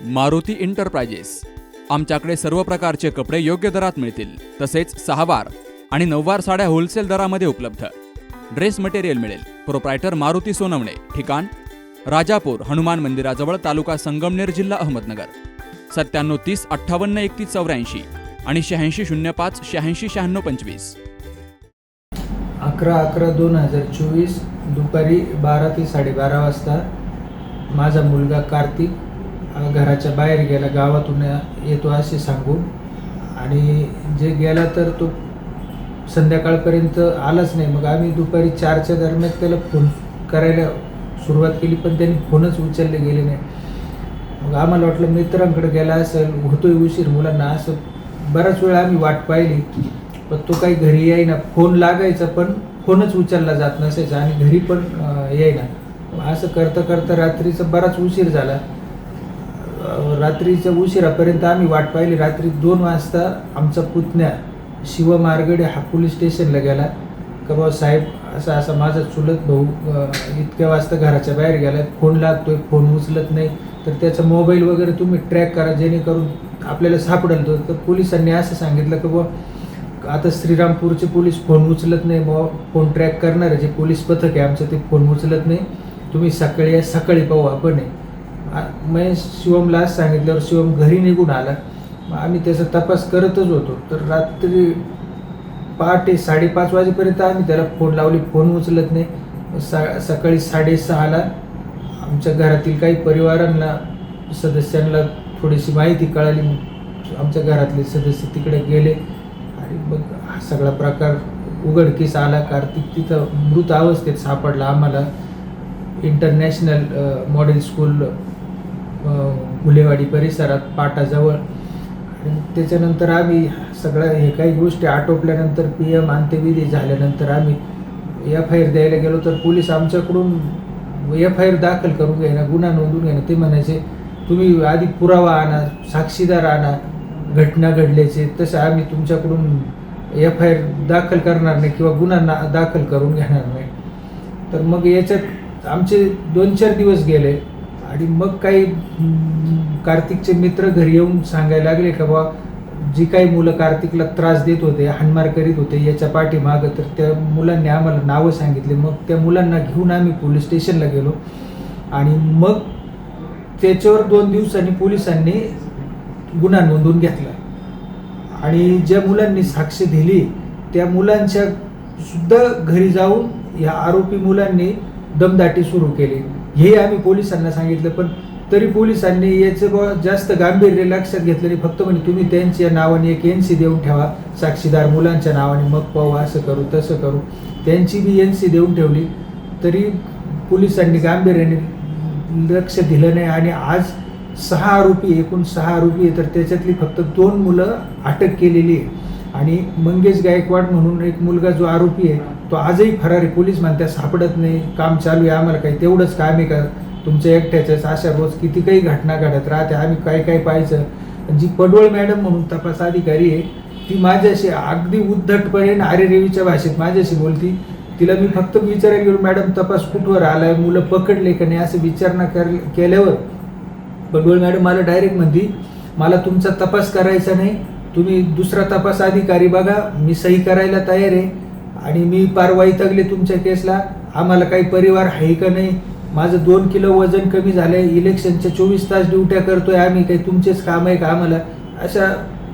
Maruti enterprises. आमच्याकडे सर्व प्रकारचे कपडे योग्य दरात मिळतील, तसेच 6 वार आणि 9 वार साड्या होलसेल दरामध्ये उपलब्ध। ड्रेस मटेरियल मिळेल। प्रोप्रायटर मारुती सोनवणे, ठिकाण राजापूर हनुमान मंदिराजवळ, तालुका संगमनेर, जिल्हा अहमदनगर। 97 30 58 31 84 आणि 86 05 86 96 25। 11/11/2024 दुपारी 12 ते 12:30 वाजता माझा मुलगा कार्तिक घराच्या बाहेर गेला, गावातून येतो असे सांगून, आणि जे गेला तर तो संध्याकाळपर्यंत आलाच नाही। मग आम्ही दुपारी 4च्या दरम्यान त्याला फोन करायला सुरुवात केली, पण त्यांनी फोनच उचलले गेले नाही। मग आम्हाला वाटलं मित्रांकडे गेला असेल, होतोय उशीर मुलांना, असं बराच वेळ आम्ही वाट पाहिली, पण तो काही घरी येईना। फोन लागायचा पण फोनच उचलला जात नसायचा आणि घरी पण येईना। असं करता करता रात्रीचा बराच उशीर झाला। रात्रीच्या उशिरापर्यंत आम्ही वाट पाहिली। रात्री 2 वाजता आमचा पुतण्या शिव मारगडे हा पोलीस स्टेशनला गेला का बाबा साहेब असा माझा चुलत भाऊ इतक्या वाजता घराच्या बाहेर गेला, फोन लागतोय, फोन उचलत नाही, तर त्याचा मोबाईल वगैरे तुम्ही ट्रॅक करा जेणेकरून आपल्याला सापडेल। तर पोलिसांनी असं सांगितलं की बाबा आता श्रीरामपूरचे पोलीस फोन उचलत नाही, मग फोन ट्रॅक करणारे जे पोलीस पथक आहे आमचं ते फोन उचलत नाही, तुम्ही सकाळी पाहू आपण। मग शिवमला असं सांगितल्यावर शिवम घरी निघून आला। मग आम्ही त्याचा तपास करतच होतो। तर रात्री पहाटे 5:30 वाजेपर्यंत आम्ही त्याला फोन लावले, फोन उचलत नाही। सकाळी 6:30ला आमच्या घरातील काही परिवारांना सदस्यांना थोडीशी माहिती कळाली। आमच्या घरातले सदस्य तिकडे गेले आणि मग हा सगळा प्रकार उघडकीस आला। कार्तिक तिथं मृत अवस्थेत सापडला आम्हाला इंटरनॅशनल मॉडेल स्कूल गुलेवाडी परिसरात पाटाजवळ। आणि त्याच्यानंतर आम्ही सगळं हे काही गोष्टी आटोपल्यानंतर PM अंत्यविधी झाल्यानंतर आम्ही FIR द्यायला गेलो, तर पोलीस आमच्याकडून FIR दाखल करून घ्यायना, गुन्हा नोंदवून घ्यायना। ते म्हणायचे तुम्ही आधी पुरावा आणा, साक्षीदार आणा घटना घडल्याचे, तसं आम्ही तुमच्याकडून FIR दाखल करणार नाही किंवा गुन्हा दाखल करून घेणार नाही। तर मग याच्यात आमचे 2-4 दिवस गेले आणि मग काही कार्तिकचे मित्र घरी येऊन सांगायला लागले का बा जी काही मुलं कार्तिकला त्रास देत होते, हाणमार करीत होते याच्या पाठीमागं, तर त्या मुलांनी आम्हाला नावं सांगितले। मग त्या मुलांना घेऊन आम्ही पोलीस स्टेशनला गेलो आणि मग त्याच्यावर 2 दिवसांनी पोलिसांनी गुन्हा नोंदवून घेतला आणि ज्या मुलांनी साक्ष दिली त्या मुलांच्या सुद्धा घरी जाऊन या आरोपी मुलांनी दमदाटी सुरू केली। हे आम्ही पोलिसांना सांगितलं, पण तरी पोलिसांनी याचं जास्त गांभीर्य लक्षात घेतलं नाही। फक्त म्हणजे तुम्ही त्यांच्या नावाने एक NC देऊन ठेवा साक्षीदार मुलांच्या नावाने, मग पाहू असं करू तसं करू। त्यांची बी NC देऊन ठेवली, तरी पोलिसांनी गांभीर्याने लक्ष दिलं नाही। आणि आज 6 आरोपी, एकूण 6 आरोपी आहे, तर त्याच्यातली फक्त 2 मुलं अटक केलेली आहे। आणि मंगेश गायकवाड म्हणून एक मुलगा जो आरोपी आहे तो आजही फरार आहे। पोलीस म्हणतात सापडत नाही, काम चालू आहे, आम्हाला काही तेवढंच काम आहे का तुमच्या एकट्याच्याच? अशा रोज किती काही घटना घडत राहते, आम्ही काय पाहायचं। जी पडवळ मॅडम म्हणून तपास अधिकारी आहे ती माझ्याशी अगदी उद्धटपणे आरेरेवीच्या भाषेत माझ्याशी बोलती। तिला मी फक्त विचारायला गेलो, मॅडम तपास कुठवर आलाय, मुलं पकडले का नाही, असं विचारणा केल्यावर पडवळ मॅडम मला डायरेक्ट म्हणती मला तुमचा तपास करायचा नाही, तुम्ही दुसरा तपास अधिकारी बघा, मी सही करायला तयार आहे आणि मी पार वैतागले तुमच्या केसला, आम्हाला काही परिवार आहे का नाही, माझं 2 किलो वजन कमी झालंय, इलेक्शनच्या 24 तास ड्युट्या करतोय आम्ही, काही तुमचेच काम आहे का आम्हाला, अशा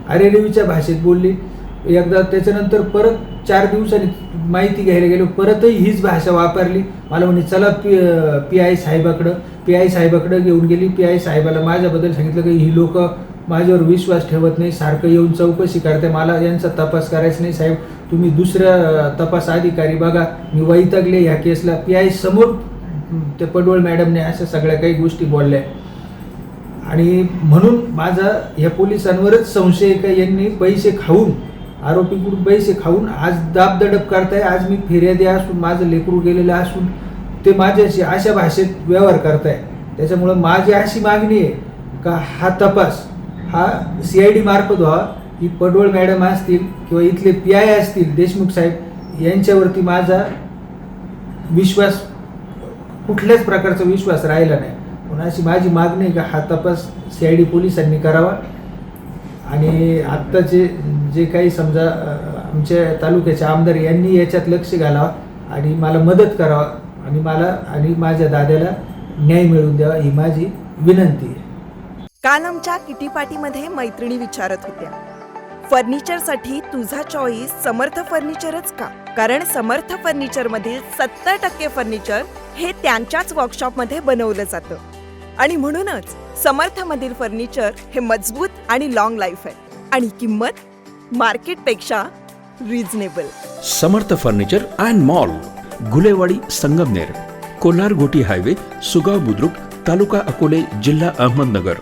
अरेरेवीच्या भाषेत बोलली। एकदा त्याच्यानंतर परत 4 दिवसांनी माहिती घ्यायला गेलो, परतही हीच भाषा वापरली। मला म्हणे चला PI साहेबाकडं घेऊन गेली। PI साहेबाला माझ्याबद्दल सांगितलं की ही लोक माझ्यावर विश्वास ठेवत नाही, सारखं येऊन चौकशी करते, मला यांचा तपास करायचा नाही साहेब, तुम्ही दुसऱ्या तपास अधिकारी बघा, मी वैतागले ह्या केसला। PI समोर त्या पडवळ मॅडमने अशा सगळ्या काही गोष्टी बोलल्या आणि म्हणून माझा या पोलिसांवरच संशय आहे का यांनी पैसे खाऊन, आरोपीकडून पैसे खाऊन आज दाबदडप करताय। आज मी फिर्यादी असून, माझं लेकरू गेलेलं असून ते माझ्याशी अशा भाषेत व्यवहार करताय। त्याच्यामुळं माझी अशी मागणी आहे का हा तपास हा CID मार्फत व्हावा। ही पडवळ मॅडम असतील किंवा इथले PI असतील देशमुख साहेब, यांच्यावरती माझा विश्वास, कुठल्याच प्रकारचा विश्वास राहिला नाही। म्हणून अशी माझी मागणी आहे का हा तपास CID पोलिसांनी करावा आणि आत्ताचे जे काही समजा आमच्या तालुक्याचे आमदार यांनी याच्यात लक्ष घालावं आणि मला मदत करावा आणि मला आणि माझ्या दाद्याला न्याय मिळवून द्यावा ही माझी विनंती आहे. काल आमच्या किटी पार्टीमध्ये मैत्रिणी विचारत होत्या, फर्निचरसाठी तुझा चॉईस समर्थ फर्निचरच का? कारण समर्थ फर्निचरमधील 70% फर्निचर हे त्यांच्याच वर्कशॉपमध्ये बनवलं जातं आणि म्हणूनच समर्थमधील फर्निचर हे मजबूत आणि लॉंग लाईफ आहे आणि किंमत मार्केटपेक्षा reasonable. Samarth furniture and mall, Gulewadi, Sangamner, Kolhar Ghoti highway, Sugaon Budruk, taluka Akole, जिल्हा अहमदनगर.